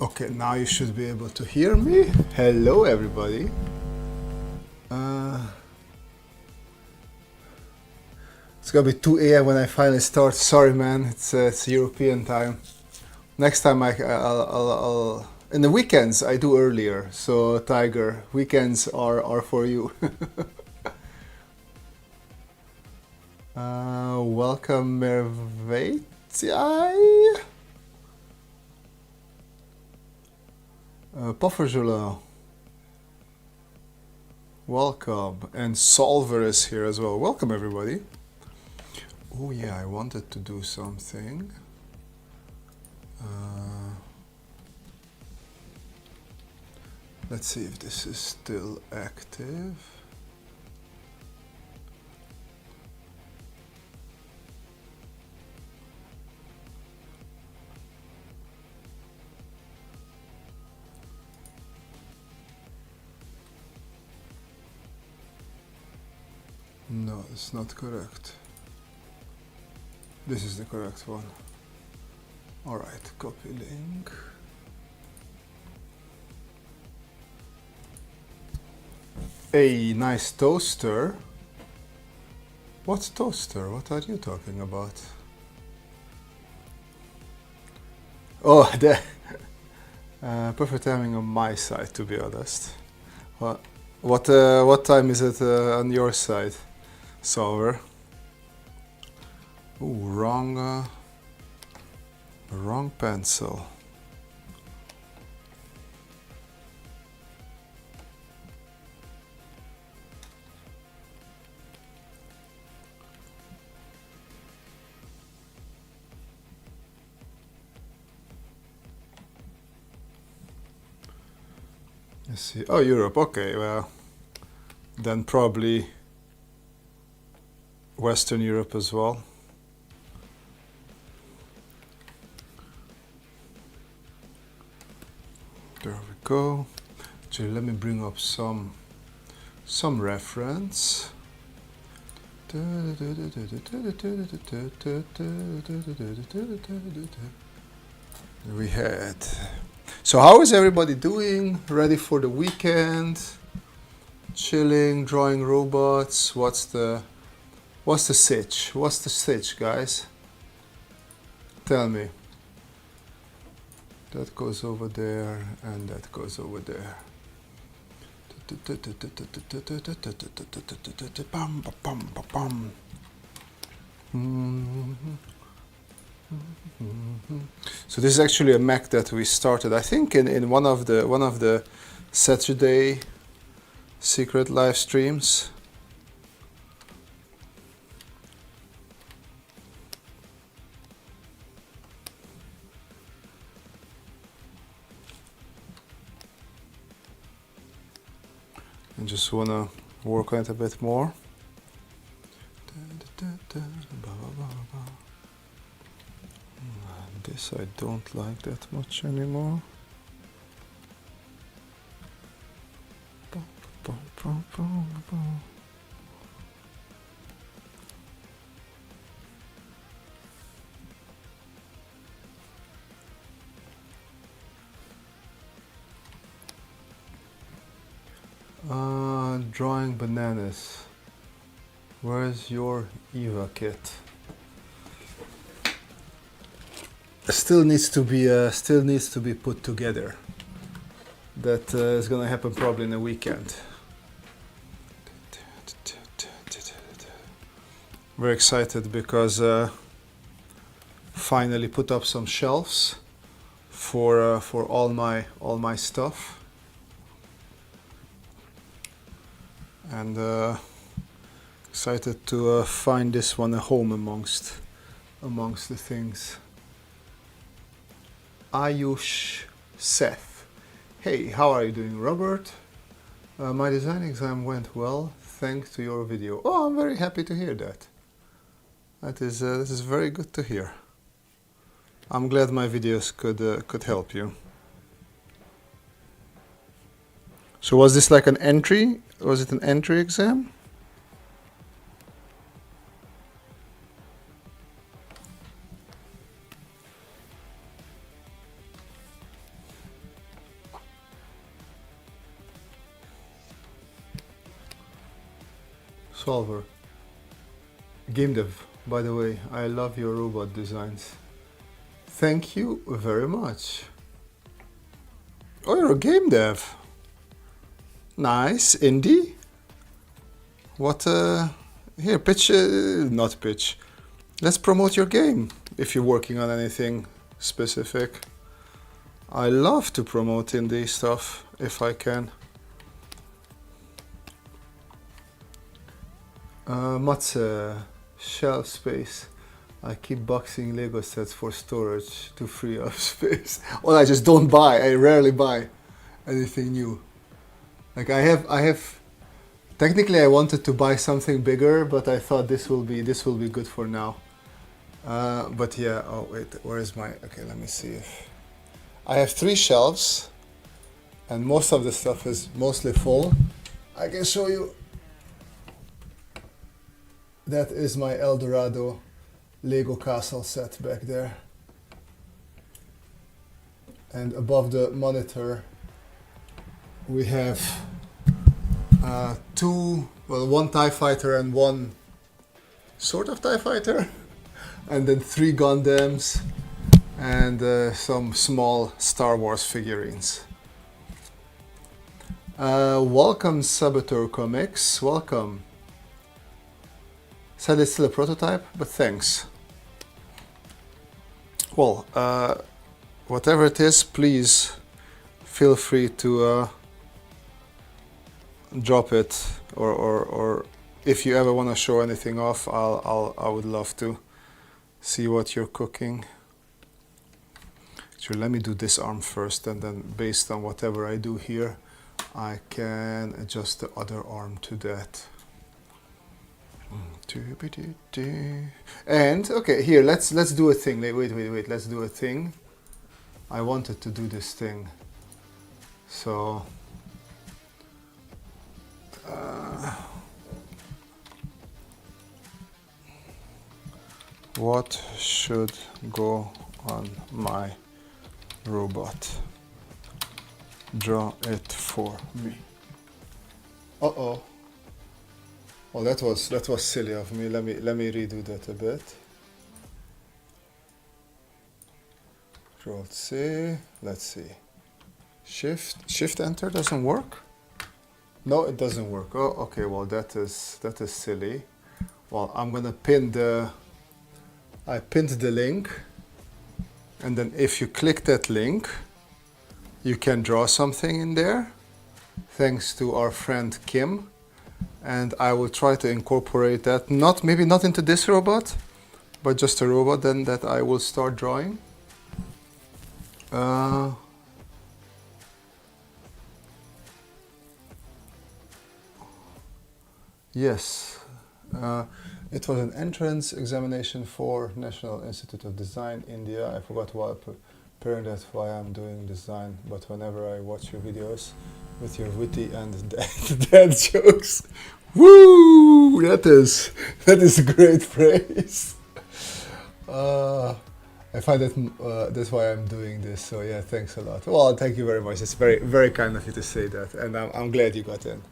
Okay, now you should be able to hear me. Hello, everybody. It's gonna be 2 a.m. when I finally start. Sorry, man. It's European time. Next time I'll in the weekends I do earlier. So Tiger, weekends are for you. Welcome, Merveti. Pofferjula. Welcome. And Solver is here as well. Welcome, everybody. Oh yeah, I wanted to do something. Let's see if this is still active. No, it's not correct. This is the correct one. All right, copy link. A nice toaster. What's toaster? What are you talking about? Oh, the perfect timing on my side, to be honest. What time is it on your side, Solver? Ooh, wrong pencil. Let's see. Oh, Europe. Okay, well, then probably Western Europe as well. There we go. Actually, let me bring up some reference. We had. So how is everybody doing? Ready for the weekend? Chilling, drawing robots. What's the sitch? What's the sitch, guys? Tell me. That goes over there, and that goes over there. So this is actually a Mac that we started, I think, in one of the Saturday secret live streams. I just want to work on it a bit more. This I don't like that much anymore. Drawing bananas. Where's your Eva kit? Still needs to be put together. That is gonna happen probably in a weekend. Very excited because finally put up some shelves for all my stuff. And excited to find this one a home amongst the things. Ayush Seth. Hey, how are you doing, Robert? My design exam went well thanks to your video. Oh, I'm very happy to hear that. This is very good to hear. I'm glad my videos could help you. So was this like an entry? Was it an entry exam? Solver. Game dev, by the way, I love your robot designs. Thank you very much. Oh, you're a game dev. Nice, indie. What, here, pitch, not pitch. Let's promote your game if you're working on anything specific. I love to promote indie stuff if I can. Matze, shelf space. I keep boxing Lego sets for storage to free up space. Well, I just don't buy. I rarely buy anything new. Like I have. Technically, I wanted to buy something bigger, but I thought this will be good for now. But yeah. Oh wait, where is my? Okay, let me see if I have 3 shelves, and most of the stuff is mostly full. I can show you. That is my El Dorado Lego castle set back there. And above the monitor we have one TIE fighter and one sort of TIE fighter, and then 3 Gundams and some small Star Wars figurines. Welcome Saboteur Comics, welcome. Said it's still a prototype, but thanks. Well, whatever it is, please feel free to drop it, or if you ever want to show anything off, I would love to see what you're cooking. So let me do this arm first, and then based on whatever I do here, I can adjust the other arm to that. And okay, here let's do a thing. Wait, let's do a thing. I wanted to do this thing, so what should go on my robot? Draw it for me. Uh-oh. Well, that was silly of me. Let me redo that a bit. Control C. Let's see. Shift Enter doesn't work. No, it doesn't work. Oh, okay. Well, that is silly. Well, I'm gonna pin the. I pinned the link, and then if you click that link, you can draw something in there. Thanks to our friend Kim. And I will try to incorporate that, maybe not into this robot, but just a robot then that I will start drawing. Yes, it was an entrance examination for National Institute of Design, India. I forgot why preparing that, why I'm doing design, but whenever I watch your videos with your witty and dad jokes, woo! That is a great phrase. I find that that's why I'm doing this. So yeah, thanks a lot. Well, thank you very much. It's very, very kind of you to say that, and I'm glad you got in.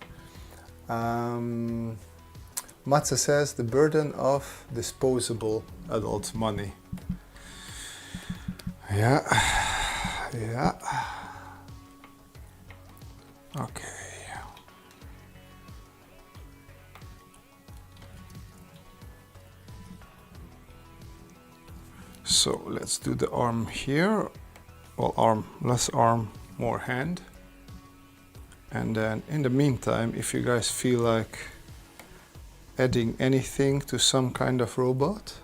Matze says the burden of disposable adult money. Yeah. Okay. So let's do the arm here. Well, arm, less arm, more hand. And then in the meantime, if you guys feel like adding anything to some kind of robot,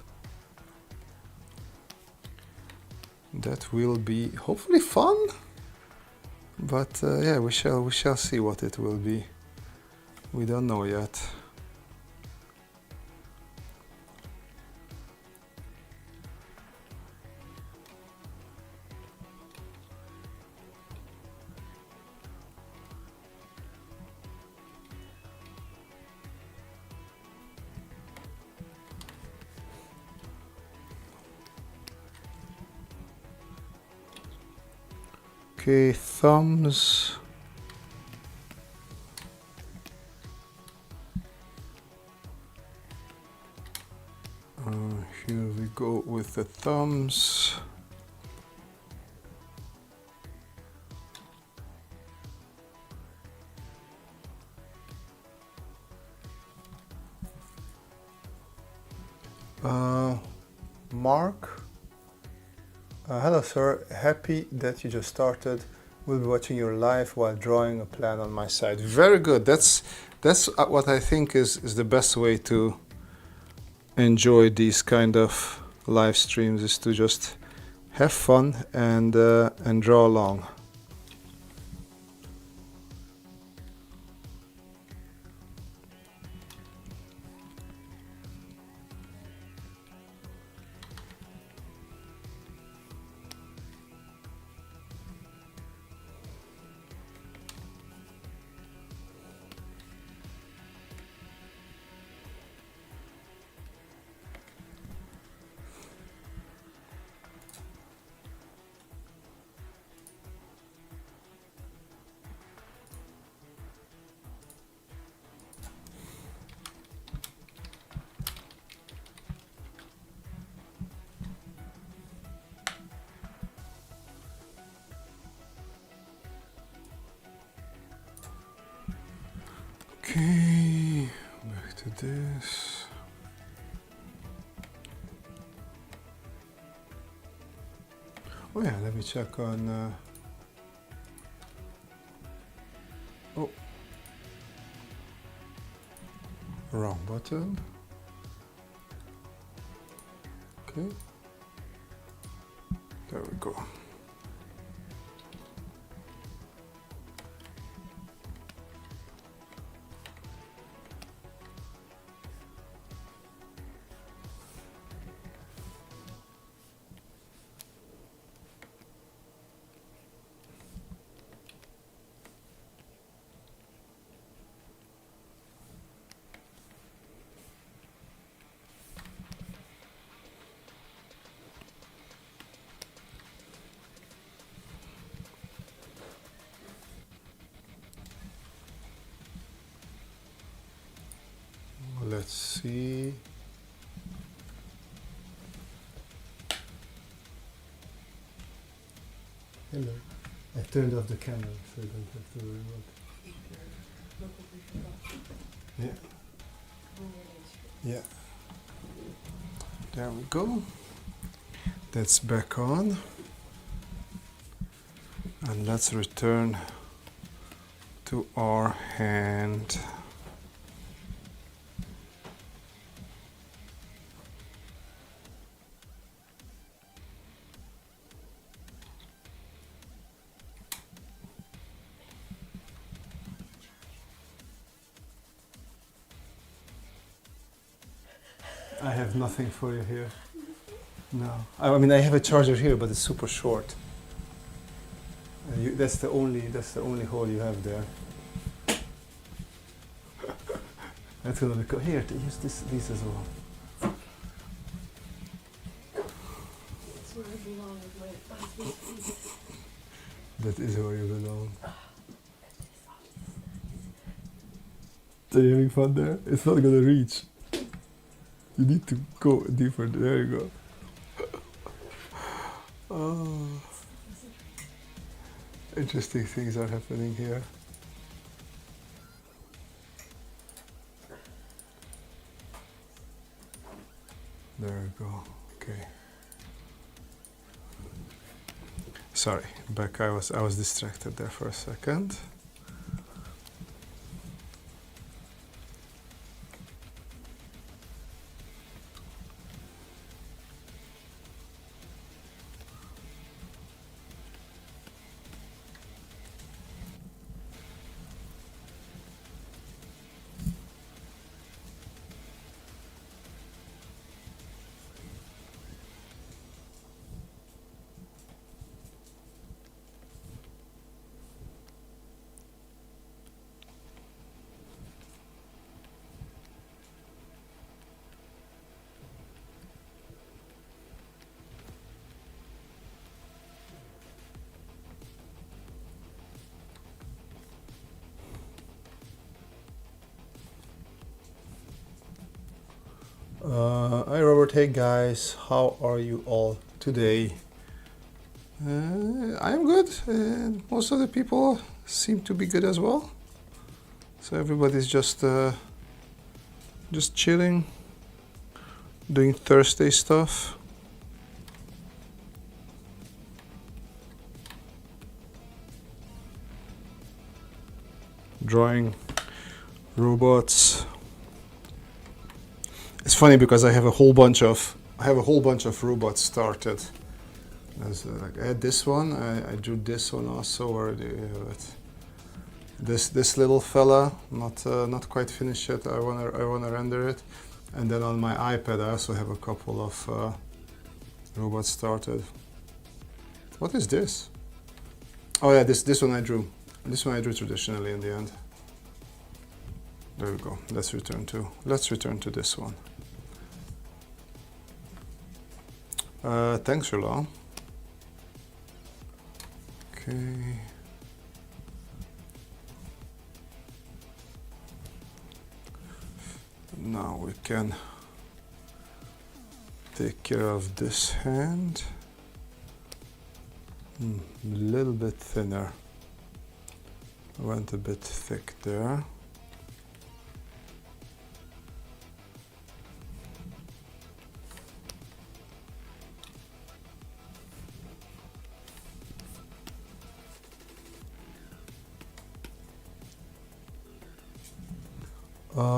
that will be hopefully fun. But yeah, we shall see what it will be. We don't know yet. Okay, thumbs. go with the thumbs. Mark, hello sir, happy that you just started. We'll be watching your live while drawing a plan on my side. Very good. That's what I think is the best way to enjoy these kind of live streams, is to just have fun and draw along. Okay, back to this. Oh yeah, let me check on... oh, wrong button. Okay, there we go. Let's see. Hello. I turned off the camera so I don't have to worry about it. Yeah. Yeah. There we go. That's back on. And let's return to our hand. I have nothing for you here. No. I mean, I have a charger here, but it's super short. That's the only hole you have there. That's gonna be here. Use these as well. That's where I belong with my husband. That is where you belong. Are you having fun there? It's not gonna reach. You need to go deeper. There you go. Oh. Interesting things are happening here. There we go. Okay. Sorry, back. I was distracted there for a second. Hi Robert, hey guys, how are you all today? I'm good, and most of the people seem to be good as well. So everybody's just chilling, doing Thursday stuff. Drawing robots. It's funny because I have a whole bunch of robots started. Like I had this one, I drew this one also already. This little fella, not quite finished yet. I wanna render it, and then on my iPad I also have a couple of robots started. What is this? Oh yeah, this one I drew. This one I drew traditionally in the end. There we go. Let's return to this one. Thanks, Roland. Okay. Now we can take care of this hand. A little bit thinner. Went a bit thick there.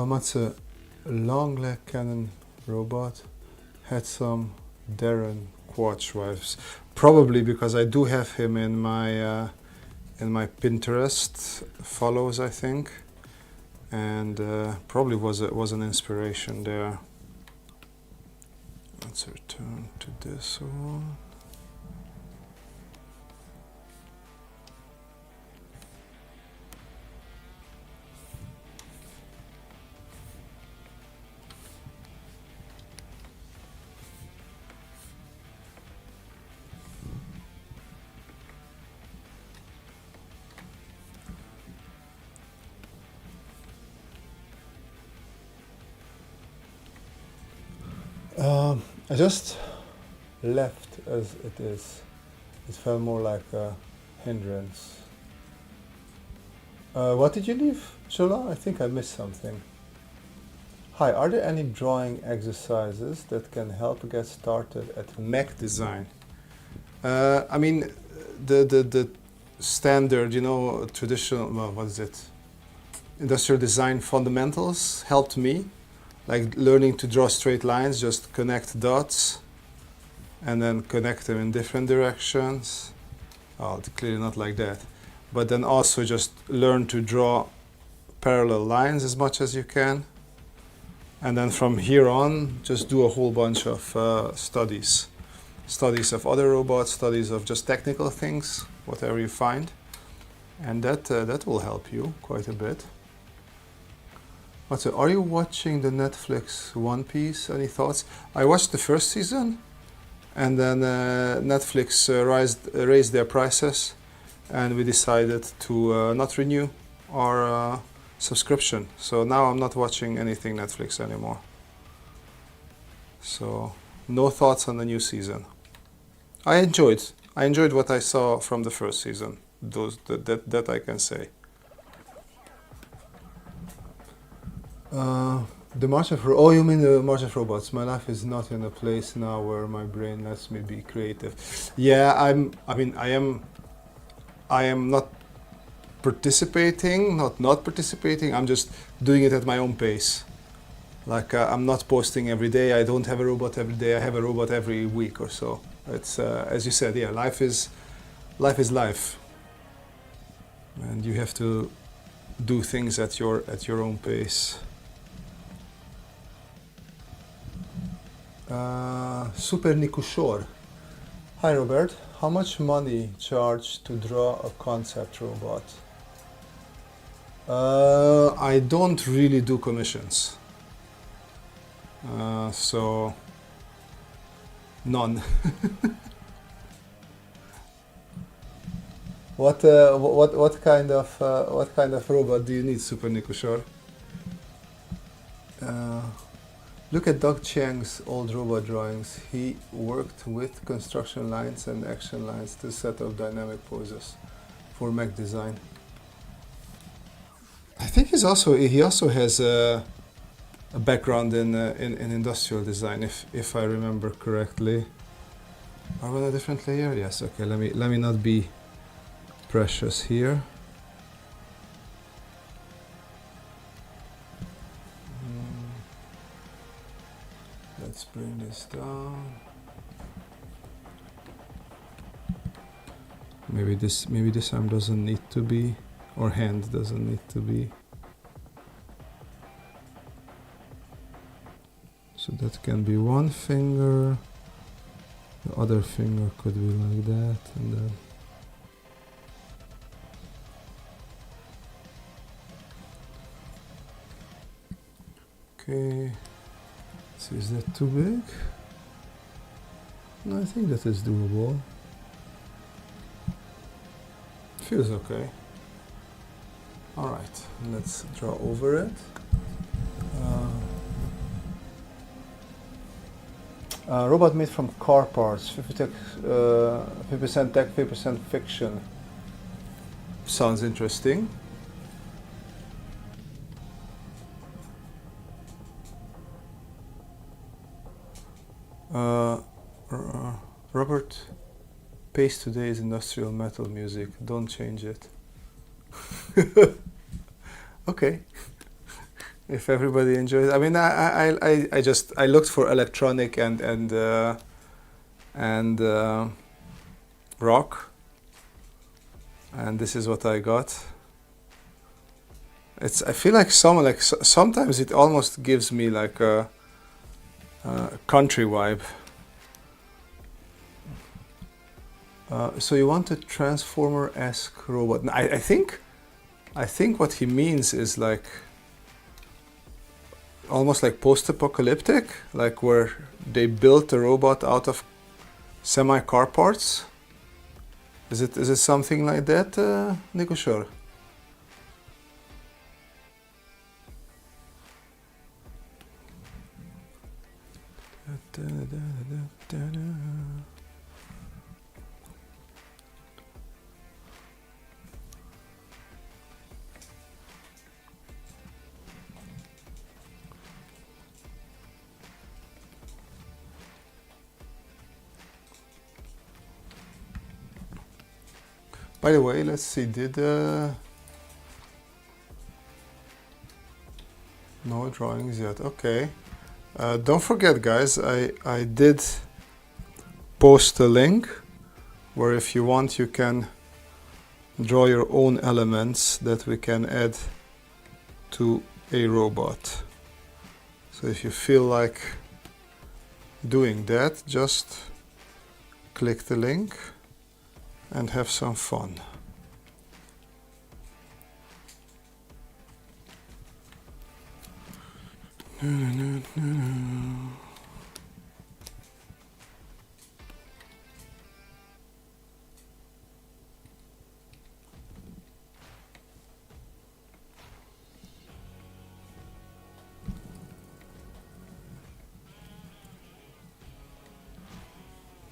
That's a long leg cannon robot. Had some Darren Quatch wives. Probably because I do have him in my Pinterest follows, I think, and probably was an inspiration there. Let's return to this one. I just left as it is. It felt more like a hindrance. What did you leave, Shola? I think I missed something. Hi, are there any drawing exercises that can help get started at mech design? I mean, the standard, traditional, well, what is it? Industrial design fundamentals helped me. Like learning to draw straight lines, just connect dots and then connect them in different directions. Oh, clearly not like that. But then also just learn to draw parallel lines as much as you can. And then from here on, just do a whole bunch of studies. Studies of other robots, studies of just technical things, whatever you find. And that will help you quite a bit. So, are you watching the Netflix One Piece? Any thoughts? I watched the first season, and then Netflix raised their prices, and we decided to not renew our subscription. So now I'm not watching anything Netflix anymore. So no thoughts on the new season. I enjoyed what I saw from the first season. That I can say. The March of Oh, you mean the March of Robots? My life is not in a place now where my brain lets me be creative. Yeah, I am not participating, not participating. I'm just doing it at my own pace. Like I'm not posting every day. I don't have a robot every day. I have a robot every week or so. It's as you said. Yeah, life is life, and you have to do things at your own pace. Super Nikushor. Hi Robert, how much money charged to draw a concept robot? I don't really do commissions, so none. What kind of robot do you need, Super Nikushor? Look at Doug Chiang's old robot drawings. He worked with construction lines and action lines to set up dynamic poses for mech design. I think he also has a background in industrial design, if I remember correctly. Are we on a different layer? Yes. Okay. Let me not be precious here. Let's bring this down. Maybe this arm doesn't need to be, or hand doesn't need to be. So that can be one finger. The other finger could be like that, and then. Okay. So is that too big? No, I think that is doable. Feels okay. Alright, let's draw over it. Robot made from car parts, 50% tech, 50% fiction. Sounds interesting. Robert pays today's industrial metal music. Don't change it. Okay. If everybody enjoys, I mean, I looked for electronic and rock, and this is what I got. I feel like sometimes it almost gives me like a country vibe. So you want a Transformer-esque robot? I think what he means is like almost like post-apocalyptic, like where they built a robot out of semi-car parts. Is it something like that, Nikushor? By the way, let's see, no drawings yet, okay. Don't forget, guys, I did post a link where if you want you can draw your own elements that we can add to a robot. So if you feel like doing that, just click the link and have some fun.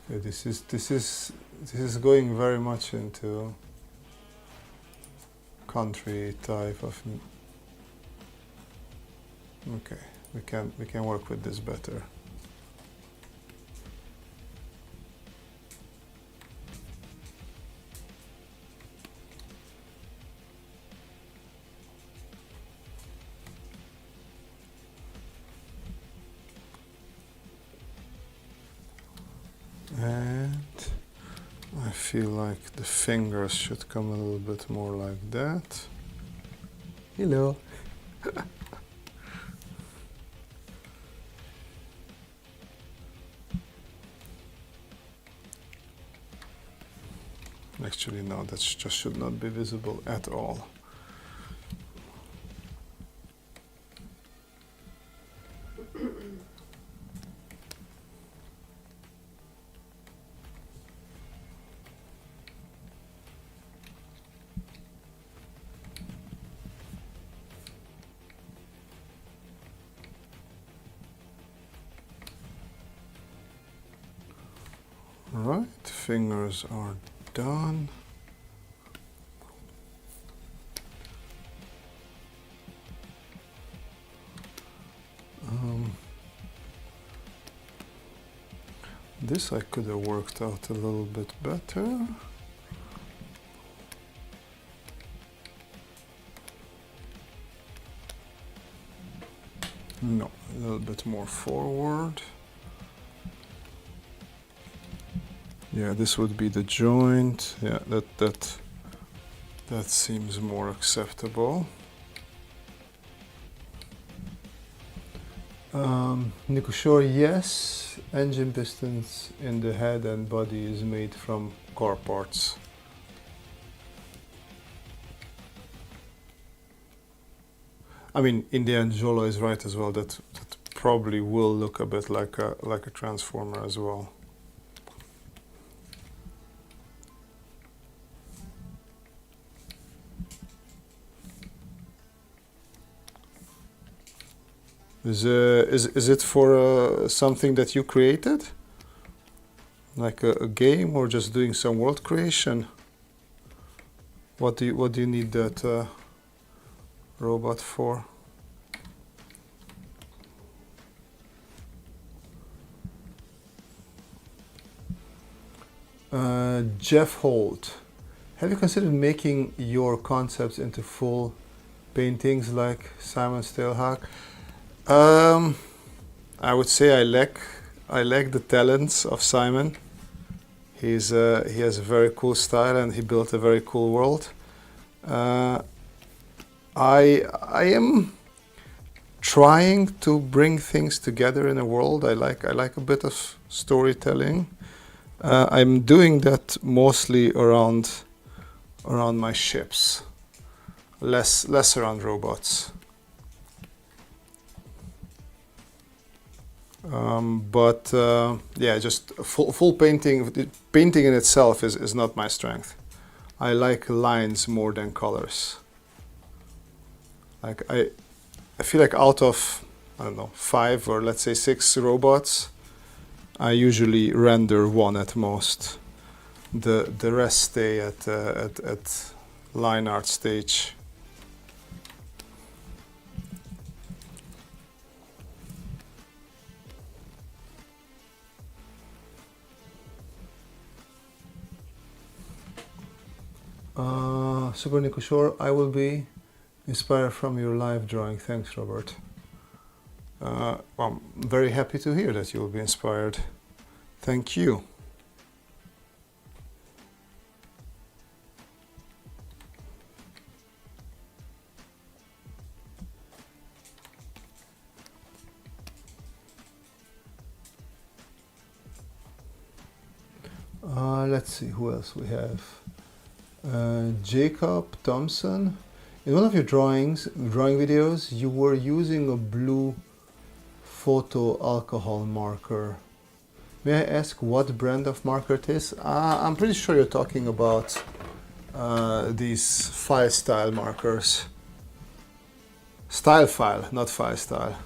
Okay, this is going very much into country type of. Okay, we can work with this better. And I feel like the fingers should come a little bit more like that. Hello. Actually, no, that just should not be visible at all. fingers are done. This I could have worked out a little bit better. No, a little bit more forward. Yeah, this would be the joint. Yeah, that seems more acceptable. Nikushore, yes, engine pistons in the head and body is made from car parts. I mean, in the end, Jolo is right as well. That probably will look a bit like a transformer as well. Is it for something that you created, like a game, or just doing some world creation? What do you need that robot for? Jeff Holt, have you considered making your concepts into full paintings like Simon Stalehack? I would say I lack the talents of Simon. He has a very cool style and he built a very cool world. I am trying to bring things together in a world. I like a bit of storytelling. I'm doing that mostly around my ships, less around robots. Yeah, just full painting. Painting in itself is not my strength. I like lines more than colors. Like I feel like out of, I don't know, 5 or let's say 6 robots, I usually render 1 at most. The rest stay at line art stage. Super Nikushore, I will be inspired from your live drawing. Thanks, Robert. Well, I'm very happy to hear that you will be inspired. Thank you. Let's see who else we have. Jacob Thompson. In one of your drawing videos, you were using a blue photo alcohol marker. May I ask what brand of marker it is? I'm pretty sure you're talking about these file style markers. Style file, not file style.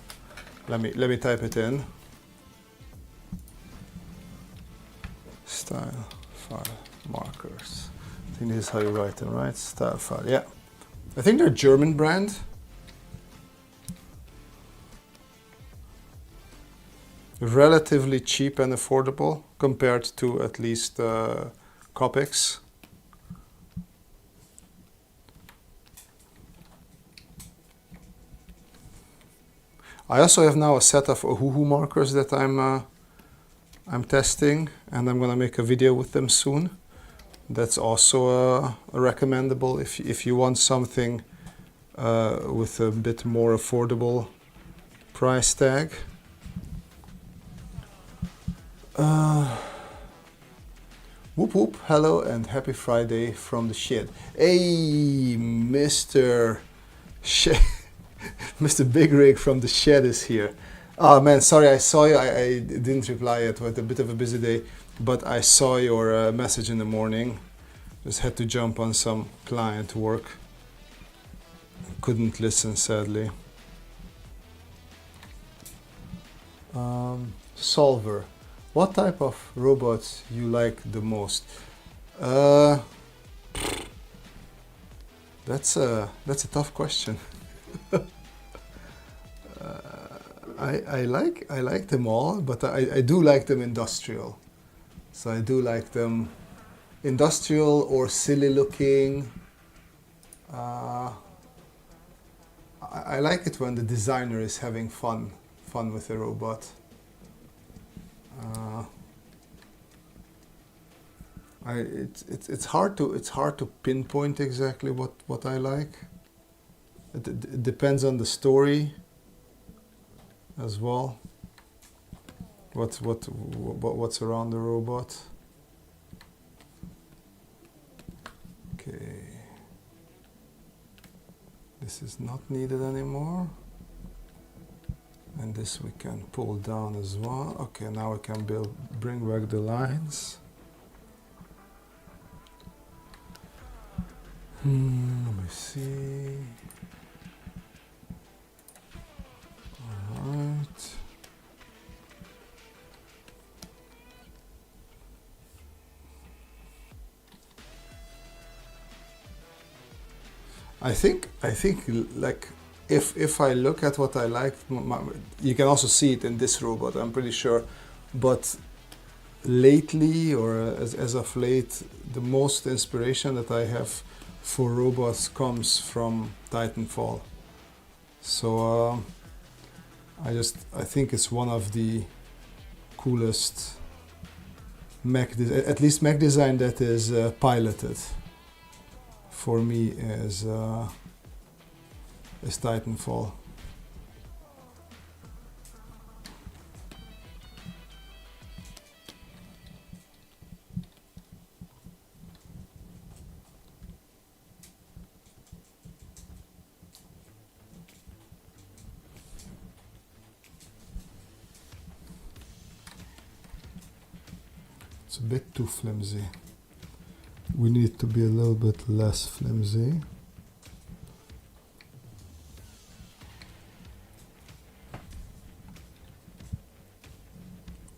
Let me type it in. Style file markers. I think this is how you write them, right? Style file, yeah. I think they're a German brand. Relatively cheap and affordable compared to at least Copics. I also have now a set of Ohuhu markers that I'm testing, and I'm gonna make a video with them soon. That's also recommendable if you want something with a bit more affordable price tag. Whoop whoop, hello and happy Friday from the shed. Hey, Mr. Mr. Big Rig from the shed is here. Oh man, sorry, I saw you. I didn't reply yet. We had a bit of a busy day, but I saw your message in the morning. Just had to jump on some client work. Couldn't listen, sadly. Solver. What type of robots you like the most? Uh, that's a tough question. I like them all, but I do like them industrial. So I do like them industrial or silly looking. I like it when the designer is having fun with the robot. It's hard to pinpoint exactly what I like. It depends on the story as well. What's around the robot. Okay. This is not needed anymore. And this we can pull down as well. Okay, now we can bring back the lines. Let me see. All right. I think like if I look at what I like, you can also see it in this robot, I'm pretty sure. But lately, or as of late, the most inspiration that I have for robots comes from Titanfall. So I think it's one of the coolest mech, at least mech design that is piloted. For me, is Titanfall. It's a bit too flimsy. We need to be a little bit less flimsy.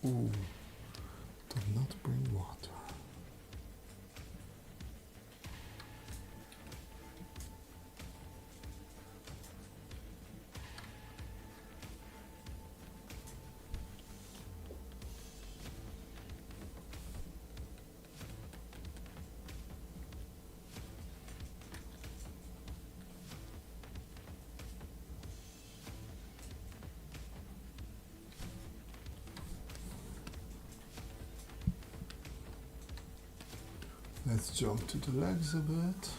Ooh, do not bring water. Let's jump to the legs a bit.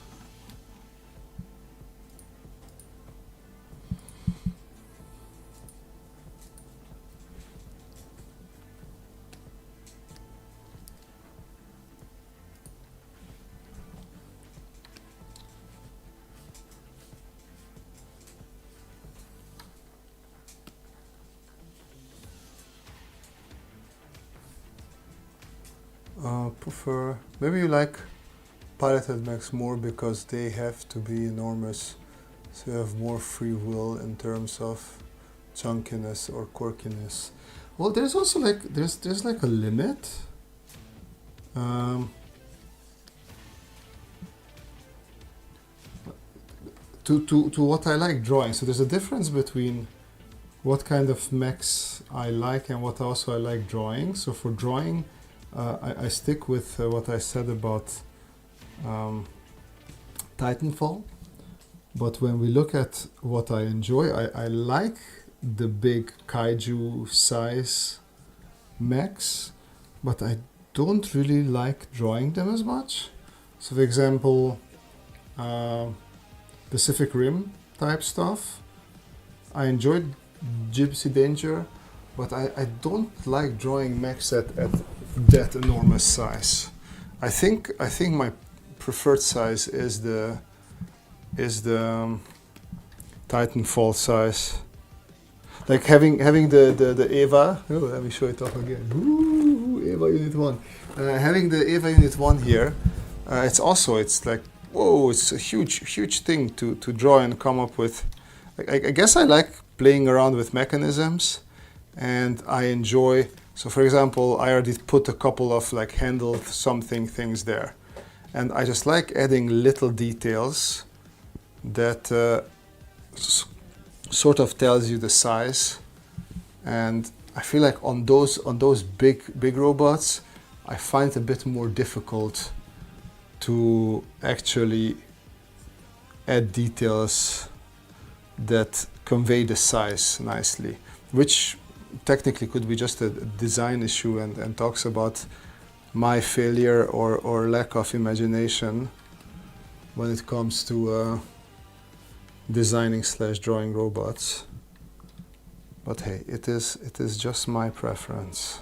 Prefer, maybe you like piloted mechs more because they have to be enormous, so you have more free will in terms of chunkiness or quirkiness. Well, there's also like there's like a limit. To what I like drawing. So there's a difference between what kind of mechs I like and what also I like drawing. So for drawing, I stick with what I said about Titanfall. But when we look at what I enjoy, I like the big kaiju size mechs, but I don't really like drawing them as much. So for example, Pacific Rim type stuff, I enjoyed Gypsy Danger, but I don't like drawing mechs at that enormous size. I think my preferred size is the Titanfall size. Like having the Eva. Oh, let me show it off again. Ooh, Eva Unit 1. Having the Eva Unit 1 here, it's like, whoa, it's a huge thing to draw and come up with. I guess I like playing around with mechanisms, and I enjoy So for example, I already put a couple of like handle something things there. And I just like adding little details that sort of tells you the size. And I feel like on those big robots, I find it a bit more difficult to actually add details that convey the size nicely, which technically could be just a design issue and talks about my failure or lack of imagination when it comes to designing / drawing robots. But hey, it is just my preference.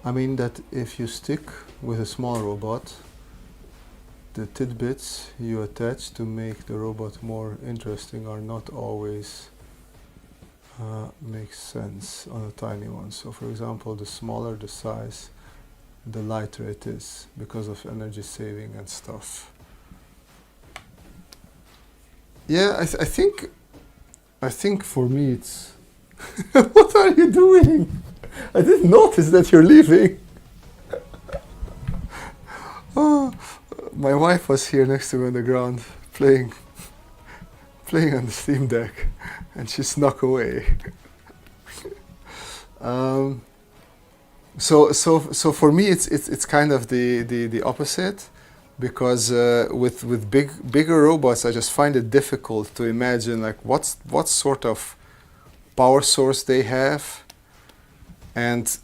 I mean that if you stick with a small robot, the tidbits you attach to make the robot more interesting are not always make sense on a tiny one. So for example, the smaller the size, the lighter it is because of energy saving and stuff. Yeah, I think for me it's... What are you doing? I didn't notice that you're leaving. Oh, my wife was here next to me on the ground playing on the Steam Deck, and she snuck away. So for me it's kind of the opposite, because with bigger robots I just find it difficult to imagine like what sort of power source they have. And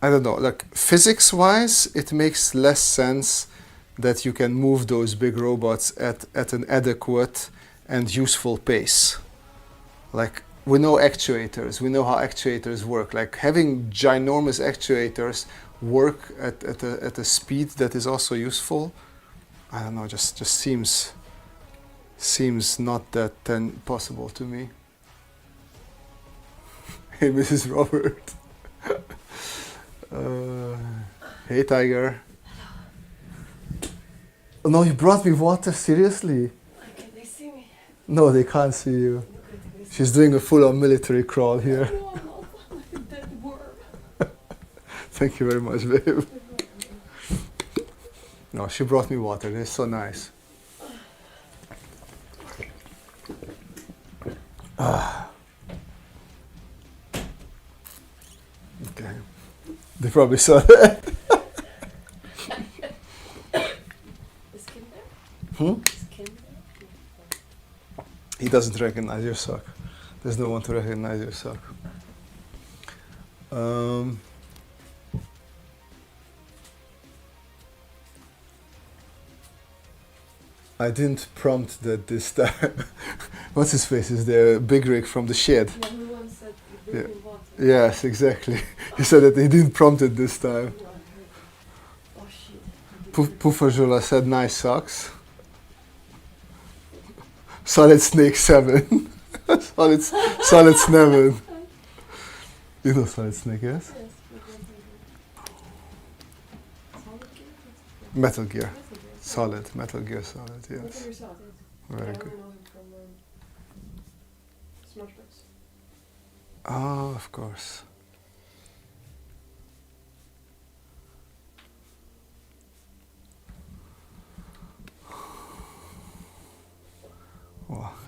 I don't know, like physics wise, it makes less sense that you can move those big robots at an adequate and useful pace. Like we know actuators, we know how actuators work. Like having ginormous actuators work at a speed that is also useful, I don't know, just seems not that possible to me. Hey, Mrs. Robert. Hey, Tiger. No, you brought me water, seriously? Can they see me? No, they can't see you. She's doing a full-on military crawl here. Oh, no, like a dead worm. Thank you very much, babe. No, she brought me water. They're so nice. Okay. They probably saw that. Is Kim there? Hmm? Is Kim there? He doesn't recognize your sock. There's no one to recognize your sock. I didn't prompt that this time. What's his face? Is the big rig from the shed? Yeah, everyone said you bring me water. Yes, exactly. He said that he didn't prompt it this time. No, I heard it. Oh shit. Pufajula said nice socks. Solid Snake 7. solid 7. You know Solid Snake, yes? Yes, but Solid Gear? Metal Gear. Gear. Solid. Metal Gear Solid, Metal yes. Gear Solid. Very I good. only know him from Smash Bros. Oh, of course.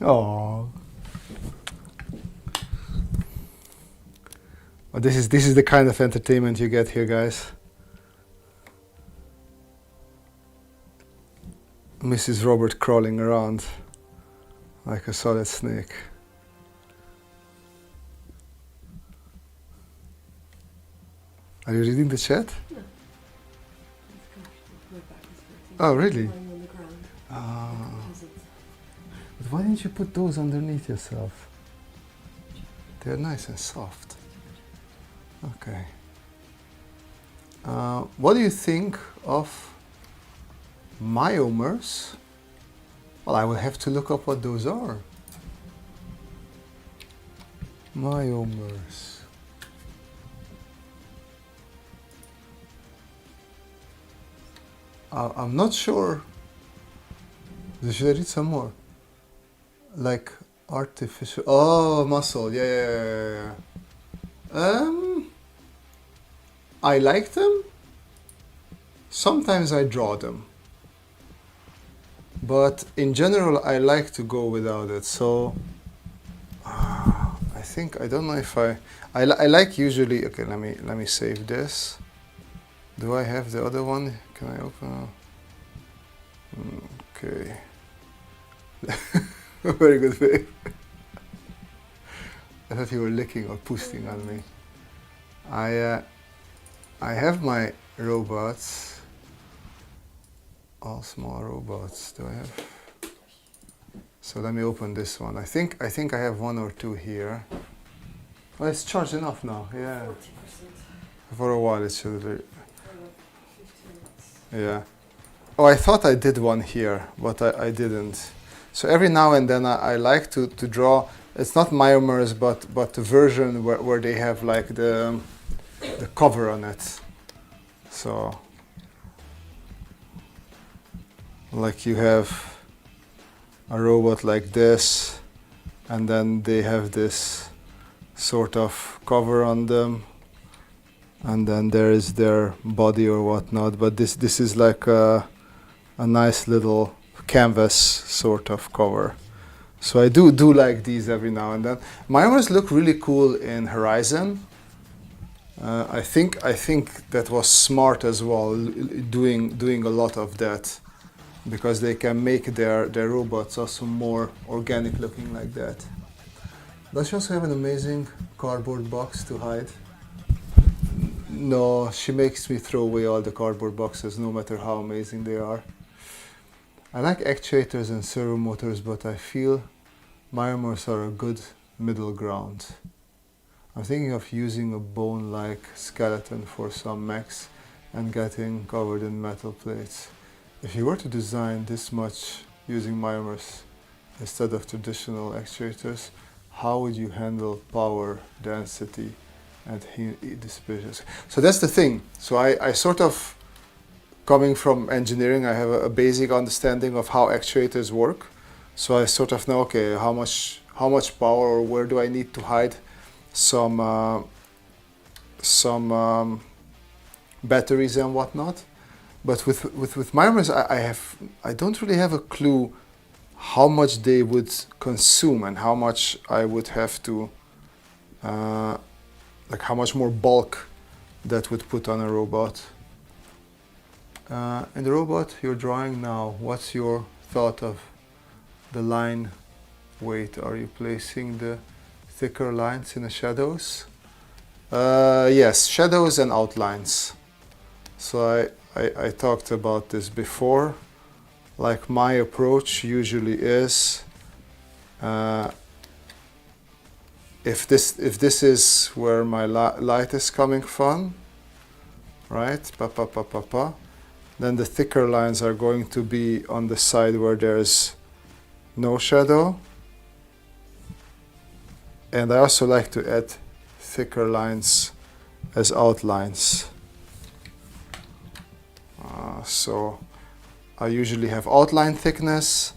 Oh. Well, this is the kind of entertainment you get here, guys. Mrs. Robert crawling around like a solid snake. Are you reading the chat? No. My back is hurting. Oh, really? Lying on the ground. Ah. Because it's But why didn't you put those underneath yourself? They're nice and soft. Okay. What do you think of myomers? Well, I will have to look up what those are. Myomers. I'm not sure. Should I read some more? Like artificial. Oh, muscle. Yeah, yeah, yeah, yeah. I like them. Sometimes I draw them. But in general, I like to go without it. So I think I don't know if I like usually. Okay, let me save this. Do I have the other one? Can I open? Okay. Very good, babe. I thought you were licking or pusting on me. I have my robots. All small robots. Do I have? So let me open this one. I think I have one or two here. Oh, it's charged enough now. Yeah. 40%. For a while it should. For like 15 minutes. Yeah. Oh, I thought I did one here, but I didn't. So every now and then I like to draw. It's not Myomer's, but the version where they have like the cover on it. So like you have a robot like this, and then they have this sort of cover on them, and then there is their body or whatnot. But this is like a nice little canvas sort of cover. So I do like these every now and then. Myomer's look really cool in Horizon. I think that was smart as well, doing a lot of that, because they can make their robots also more organic looking like that. Does she also have an amazing cardboard box to hide? No, she makes me throw away all the cardboard boxes, no matter how amazing they are. I like actuators and servo motors, but I feel Myomers are a good middle ground. I'm thinking of using a bone-like skeleton for some mechs and getting covered in metal plates. If you were to design this much using Myomers instead of traditional actuators, how would you handle power, density, and heat dissipation? So that's the thing. So I sort of, coming from engineering, I have a basic understanding of how actuators work. So I sort of know, okay, how much power, or where do I need to hide some batteries and whatnot. But with Myrmers, I don't really have a clue how much they would consume and how much I would have to, like how much more bulk that would put on a robot. In the robot you're drawing now, what's your thought of the line weight? Are you placing the thicker lines in the shadows? Yes, shadows and outlines. So I talked about this before. Like my approach usually is, if this is where my light is coming from, right? Then the thicker lines are going to be on the side where there's no shadow. And I also like to add thicker lines as outlines. So I usually have outline thickness,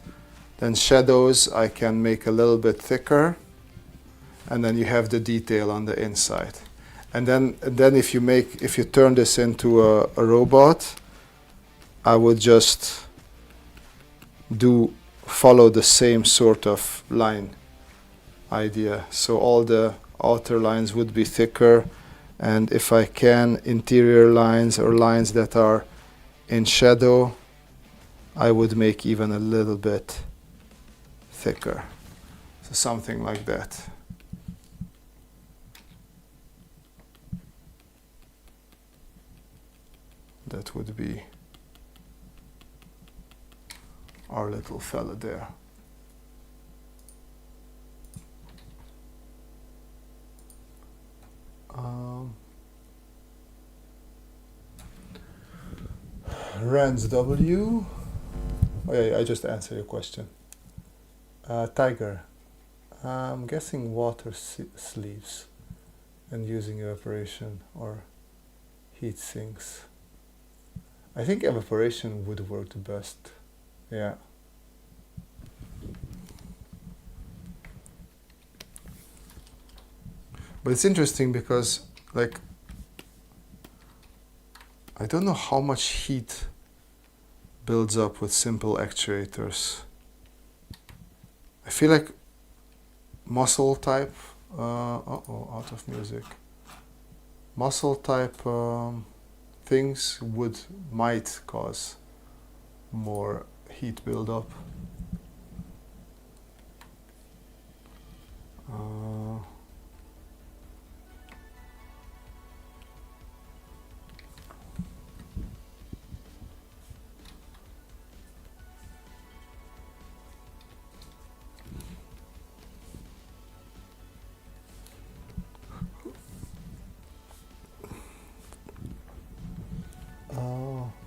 then shadows I can make a little bit thicker, and then you have the detail on the inside. And then if you turn this into a robot, I would just follow the same sort of line idea. So all the outer lines would be thicker, and if I can, interior lines or lines that are in shadow, I would make even a little bit thicker. So something like that. That would be our little fella there. Rans W. Oh yeah, I just answered your question. Tiger. I'm guessing water sleeves and using evaporation or heat sinks. I think evaporation would work the best. Yeah. But it's interesting because, like, I don't know how much heat builds up with simple actuators. I feel like muscle type, out of music. Muscle type things might cause more heat buildup.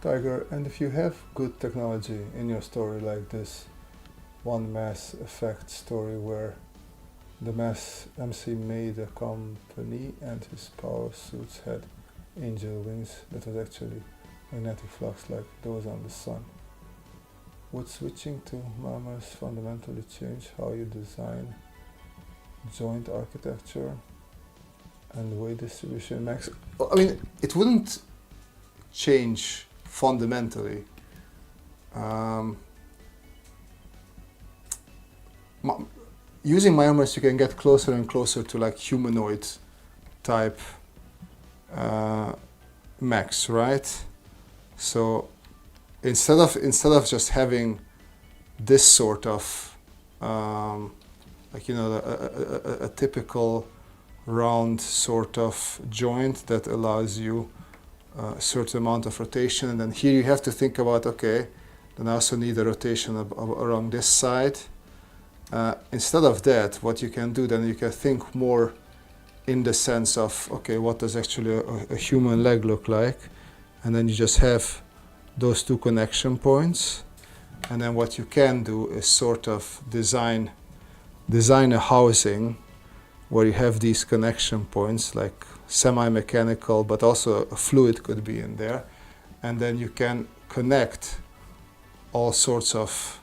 Tiger, and if you have good technology in your story like this one Mass Effect story where the Mass MC made a company and his power suits had angel wings that was actually magnetic flux like those on the sun, would switching to Mammals fundamentally change how you design joint architecture and weight distribution max? Well, I mean, it wouldn't change fundamentally. Using myomas, you can get closer and closer to like humanoid type mechs, right? So instead of just having this sort of like, you know, a typical round sort of joint that allows you a certain amount of rotation, and then here you have to think about, okay, then I also need a rotation around this side. Instead of that, what you can do, then you can think more in the sense of, okay, what does actually a human leg look like? And then you just have those two connection points. And then what you can do is sort of design a housing where you have these connection points, like semi-mechanical, but also a fluid could be in there. And then you can connect all sorts of,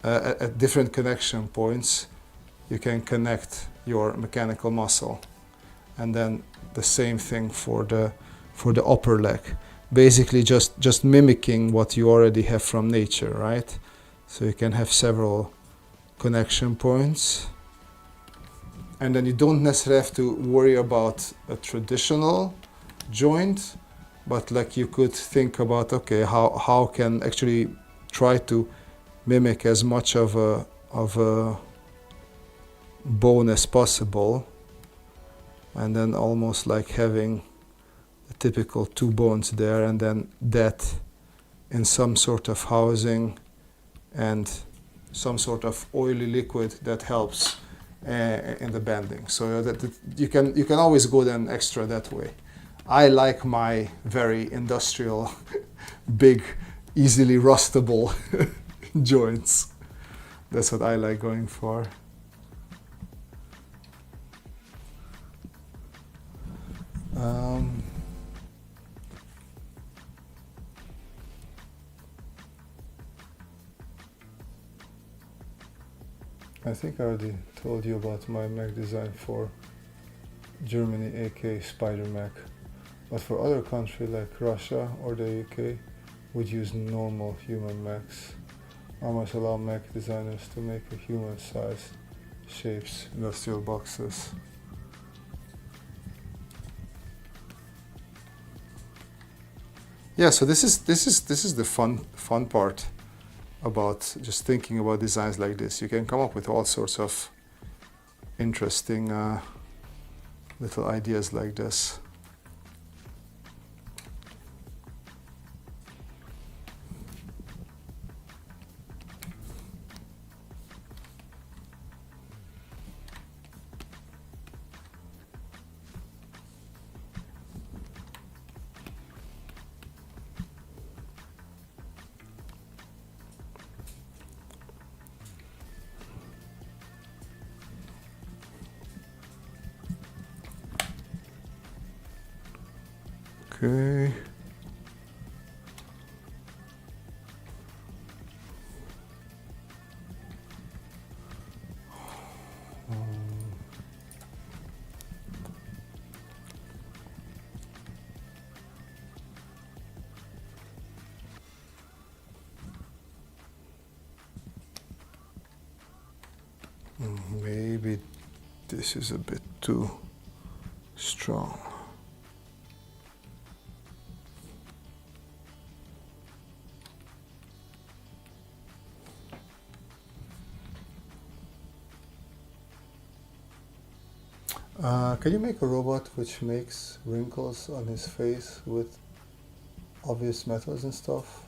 at different connection points, you can connect your mechanical muscle. And then the same thing for the upper leg. Basically just mimicking what you already have from nature, right? So you can have several connection points. And then you don't necessarily have to worry about a traditional joint, but like you could think about, okay, how can actually try to mimic as much of a bone as possible, and then almost like having the typical two bones there, and then that in some sort of housing and some sort of oily liquid that helps in the bending. So that you can always go then extra that way. I like my very industrial, big, easily rustable joints. That's what I like going for. I think I already told you about my mech design for Germany, aka Spider Mech. But for other countries like Russia or the UK, would use normal human mechs. I must allow mech designers to make a human-sized shapes industrial boxes. Yeah, so this is the fun part about just thinking about designs like this. You can come up with all sorts of interesting little ideas like this. Okay. Maybe this is a bit too strong. Can you make a robot which makes wrinkles on his face with obvious metals and stuff?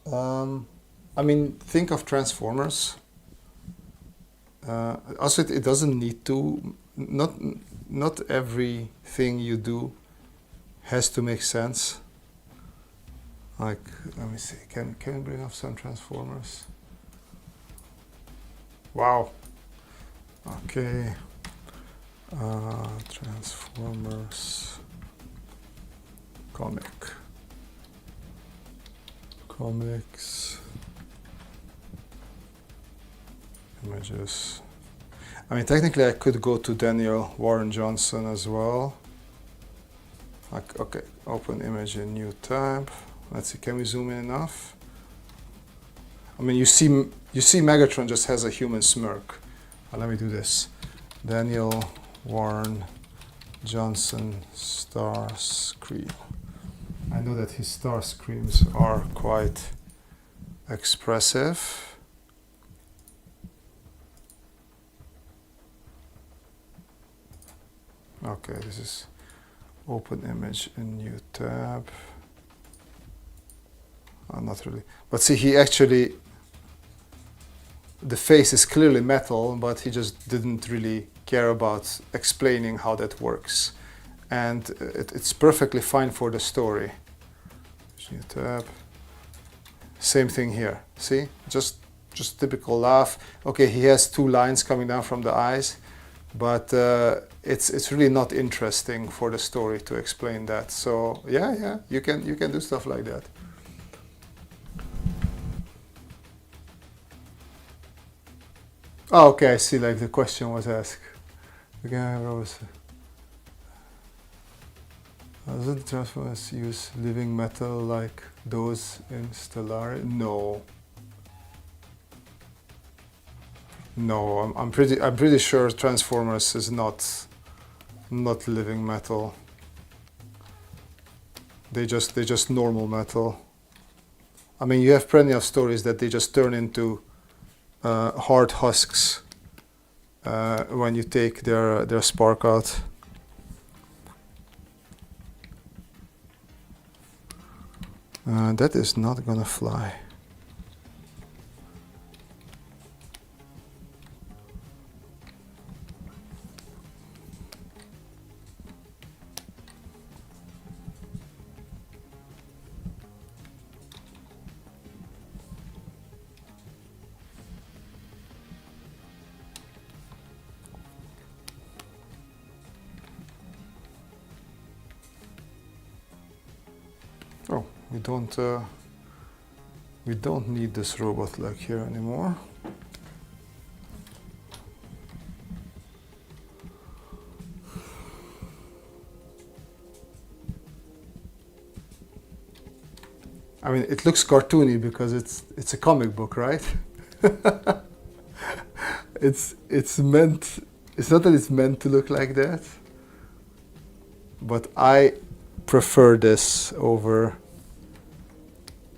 I mean, think of Transformers. Also, it doesn't need to. Not everything you do has to make sense. Like, let me see. Can we bring up some Transformers? Wow. Okay. Transformers comics images. I mean, technically I could go to Daniel Warren Johnson as well. Like, okay, open image in new tab. Let's see, can we zoom in enough? I mean, you see Megatron just has a human smirk. Let me do this. Daniel Warren Johnson star scream. I know that his star screams are quite expressive. Okay, this is open image in new tab. Not really. But see, he actually, the face is clearly metal, but he just didn't really care about explaining how that works. And it's perfectly fine for the story. New tab. Same thing here. See? Just typical laugh. Okay, he has two lines coming down from the eyes, but it's really not interesting for the story to explain that. So yeah, you can do stuff like that. Oh, okay, I see. Like the question was asked. Again, Rose. Doesn't Transformers use living metal like those in Stellaris? No. No, I'm pretty sure Transformers is not living metal. They just normal metal. I mean, you have plenty of stories that they just turn into hard husks when you take their spark out. That is not gonna fly. Oh, we don't need this robot leg here anymore. I mean, it looks cartoony because it's a comic book, right? It's meant. It's not that it's meant to look like that, but I prefer this over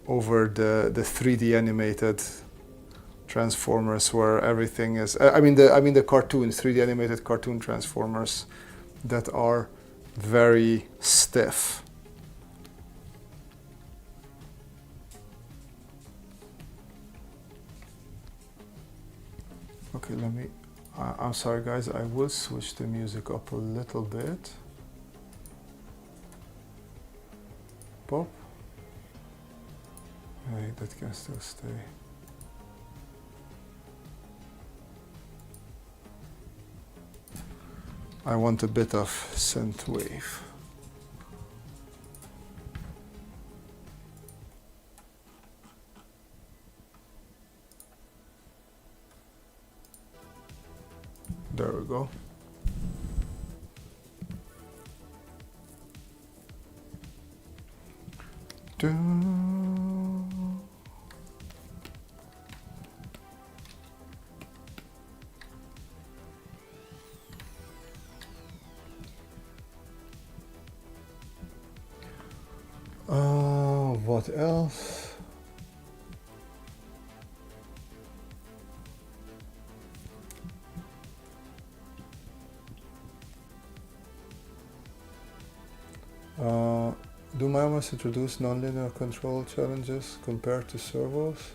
the 3D animated Transformers where everything is. I mean the cartoons, 3D animated cartoon Transformers that are very stiff. Okay, let me. I'm sorry, guys. I will switch the music up a little bit. Pop. Wait, that can still stay. I want a bit of synth wave. There we go. What else? Do mimers introduce nonlinear control challenges compared to servos?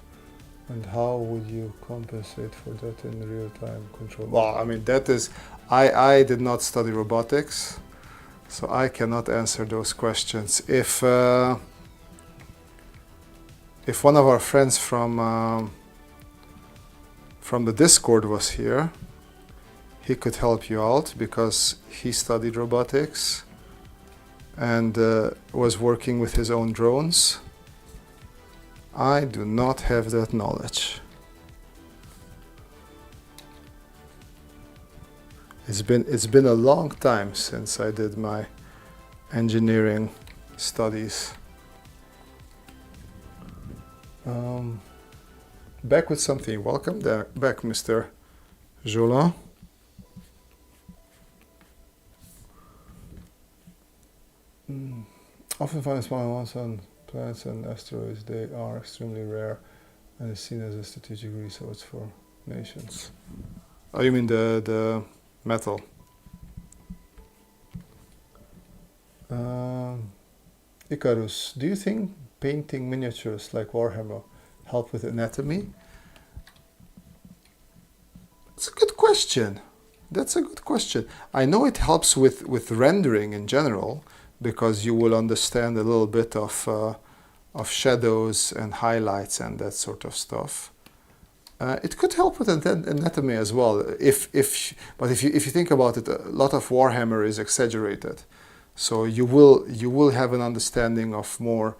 And how would you compensate for that in real-time control? Well, I mean, that is, I did not study robotics, so I cannot answer those questions. If one of our friends from the Discord was here, he could help you out because he studied robotics and was working with his own drones. I do not have that knowledge. It's been a long time since I did my engineering studies. Back with something. Welcome back, Mr. Jolin. Often find small ones on planets and asteroids. They are extremely rare and is seen as a strategic resource for nations. Oh, you mean the metal? Icarus, do you think painting miniatures like Warhammer help with anatomy? That's a good question. That's a good question. I know it helps with rendering in general, because you will understand a little bit of shadows and highlights and that sort of stuff. It could help with anatomy as well. But if you think about it, a lot of Warhammer is exaggerated, so you will have an understanding of more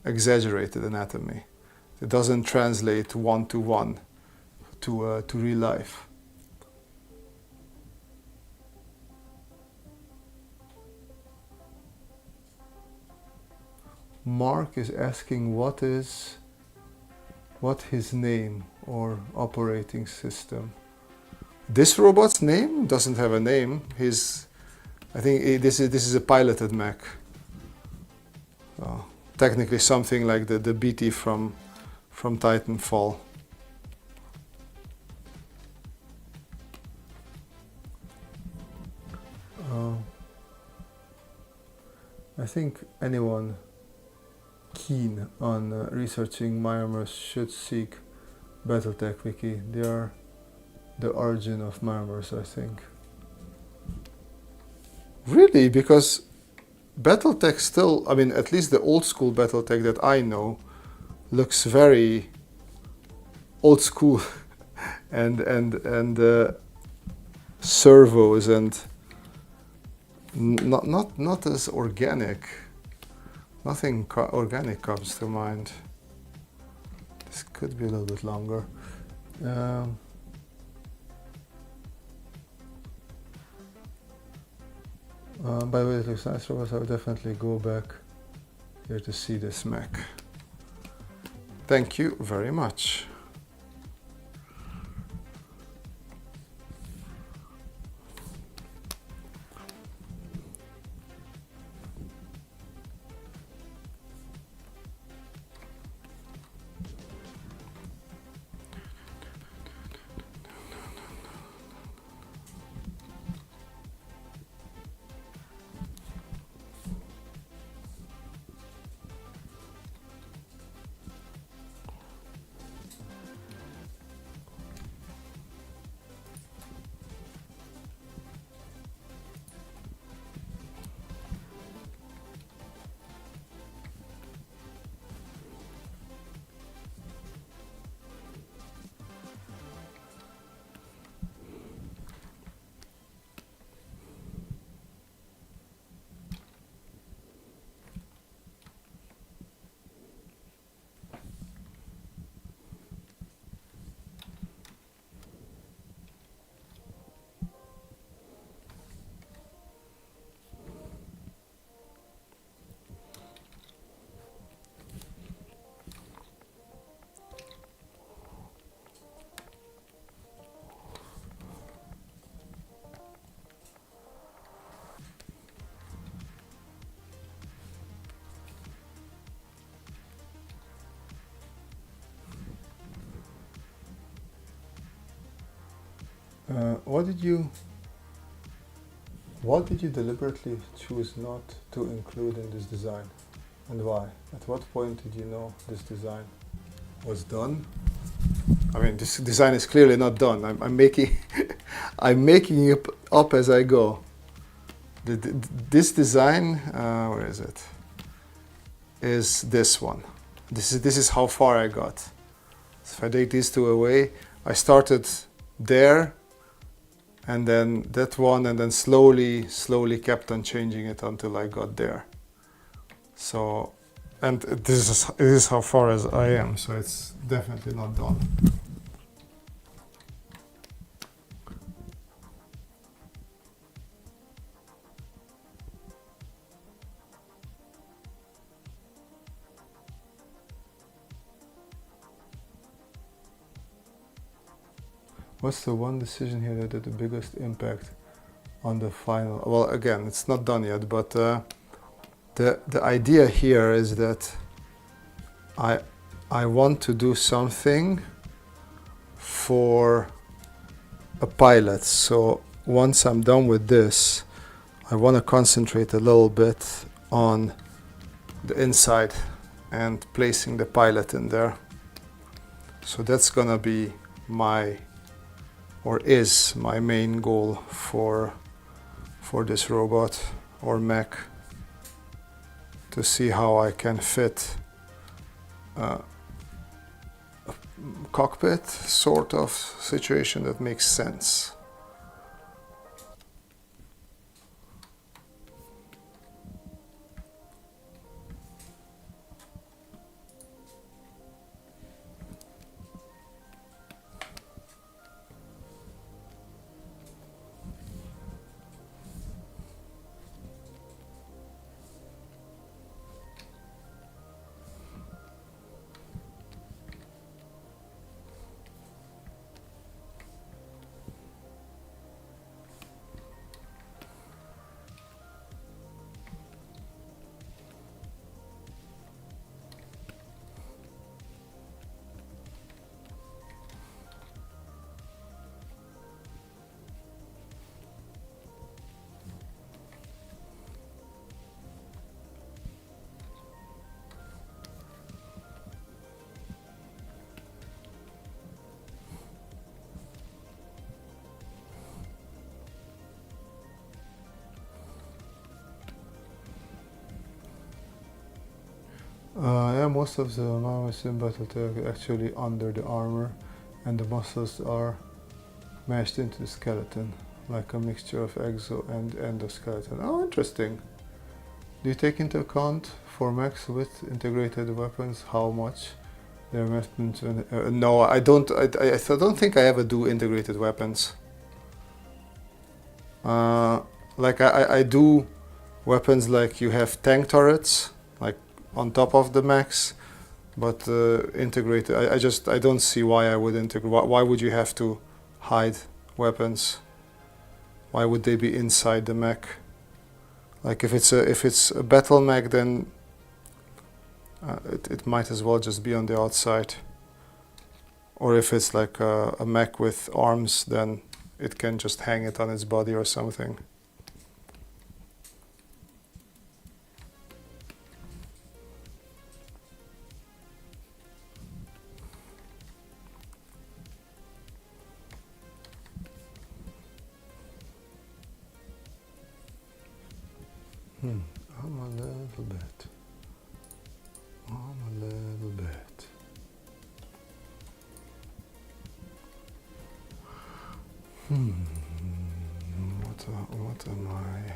exaggerated anatomy. It doesn't translate one-to-one to real life. Mark is asking what his name or operating system. This robot's name doesn't have a name. I think this is a piloted mech. So technically something like the BT from Titanfall. I think anyone keen on researching mimers should seek Battletech Wiki. They are the origin of mimers, I think. Really? Because Battletech still, I mean, at least the old school Battletech that I know looks very old school and servos and not as organic. Nothing organic comes to mind. This could be a little bit longer. By the way, it looks nice, Robert. I would definitely go back here to see this mech. Thank you very much. What did you deliberately choose not to include in this design, and why? At what point did you know this design was done? I mean, this design is clearly not done. I'm making I'm making it up as I go. This design, where is it? Is this one. This is how far I got. So if I take these two away, I started there, and then that one, and then slowly kept on changing it until I got there. So, and this is how far as I am. So it's definitely not done. What's the one decision here that had the biggest impact on the final? Well, again, it's not done yet, but the idea here is that I want to do something for a pilot. So once I'm done with this, I want to concentrate a little bit on the inside and placing the pilot in there. So that's gonna be my, or is my main goal for this robot or mech, to see how I can fit a cockpit sort of situation that makes sense. Yeah, most of the mammoths in Battletech are actually under the armor, and the muscles are mashed into the skeleton, like a mixture of exo and endoskeleton. Oh, interesting. Do you take into account for mechs with integrated weapons how much they're mashed into? No, I don't. I don't think I ever do integrated weapons. Like I do weapons like you have tank turrets, like on top of the mechs, but integrated. I don't see why I would integrate. Why would you have to hide weapons? Why would they be inside the mech? Like if it's a battle mech, then it might as well just be on the outside. Or if it's like a mech with arms, then it can just hang it on its body or something. I'm a little bit. I'm a little bit. What am I?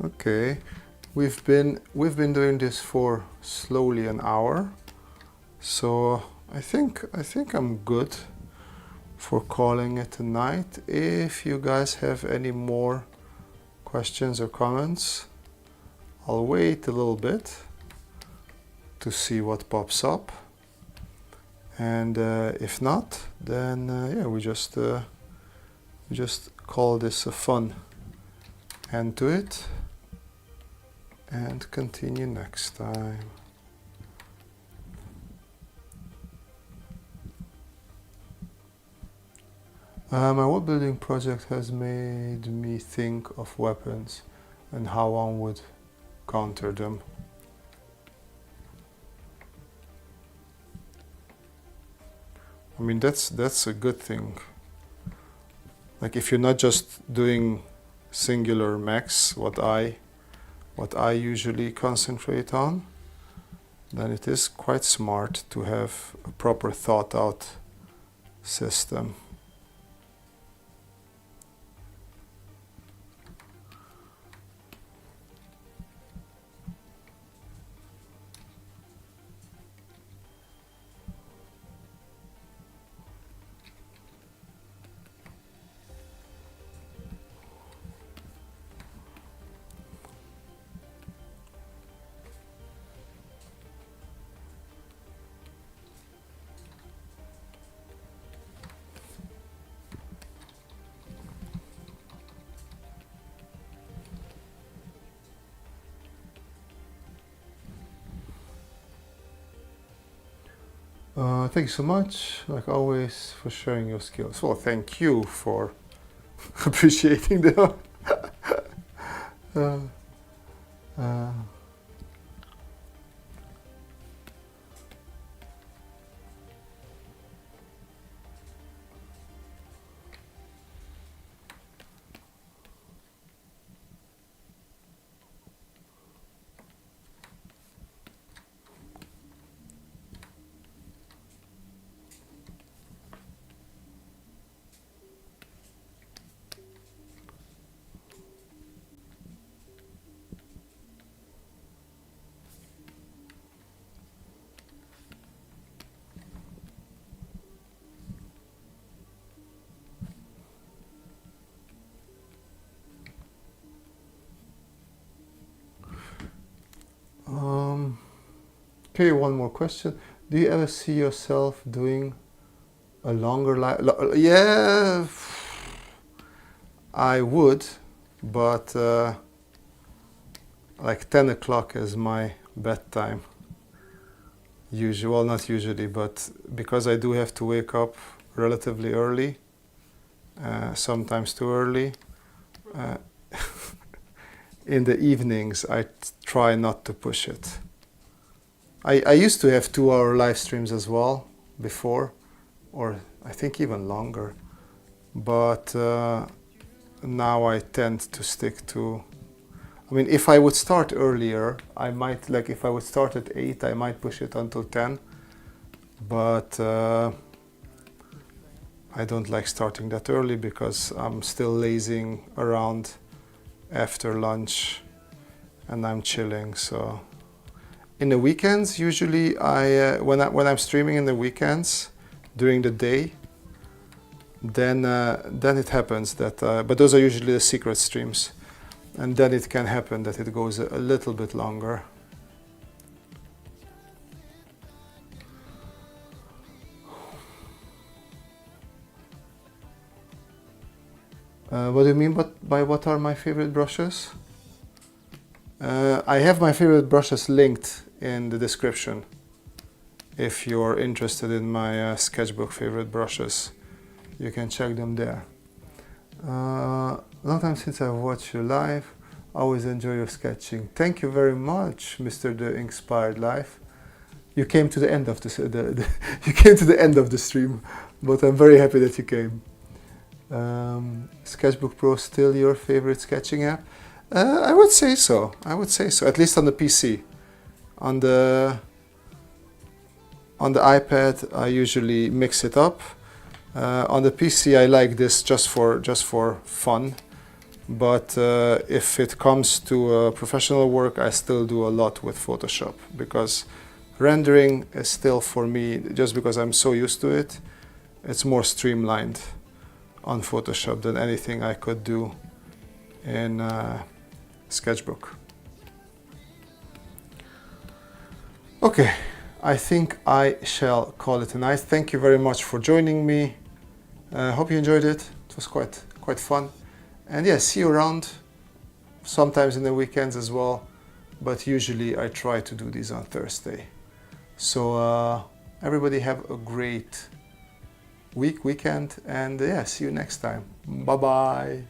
Okay, We've been doing this for slowly an hour, so I think I'm good for calling it a night. If you guys have any more questions or comments, I'll wait a little bit to see what pops up, and if not, then yeah, we just call this a fun end to it and continue next time. My world building project has made me think of weapons and how one would counter them. I mean, that's a good thing. Like, if you're not just doing singular mechs, what I usually concentrate on, then it is quite smart to have a proper thought out system. Thank you so much, like always, for sharing your skills. Well, thank you for appreciating them. uh, uh, Okay, one more question. Do you ever see yourself doing a longer live? Yeah, I would, but like 10 o'clock is my bedtime. Usually, well, not usually, but because I do have to wake up relatively early, sometimes too early. In the evenings, I try not to push it. I used to have 2-hour live streams as well before, or I think even longer, but now I tend to stick to, I mean, if I would start earlier, I might, like if I would start at 8, I might push it until 10, but I don't like starting that early because I'm still lazing around after lunch and I'm chilling. So in the weekends, usually when I'm streaming in the weekends during the day, then it happens that, but those are usually the secret streams, and then it can happen that it goes a little bit longer. What do you mean by what are my favorite brushes? I have my favorite brushes linked in the description if you're interested in my sketchbook favorite brushes. You can check them there. Long time since I've watched you live. Always enjoy your sketching. Thank you very much, Mr. The Inspired Life. You came to the end of you came to the end of the stream, but I'm very happy that you came. Sketchbook Pro still your favorite sketching app? I would say so. I would say so. At least on the PC. On the iPad, I usually mix it up. On the PC, I like this just for fun. But if it comes to professional work, I still do a lot with Photoshop, because rendering is still, for me, just because I'm so used to it, it's more streamlined on Photoshop than anything I could do in Sketchbook. Okay, I think I shall call it a night. Thank you very much for joining me. Hope you enjoyed it. It was quite fun. And yeah, see you around, sometimes in the weekends as well, but usually I try to do these on Thursday. So everybody have a great weekend, and yeah, see you next time. Bye bye.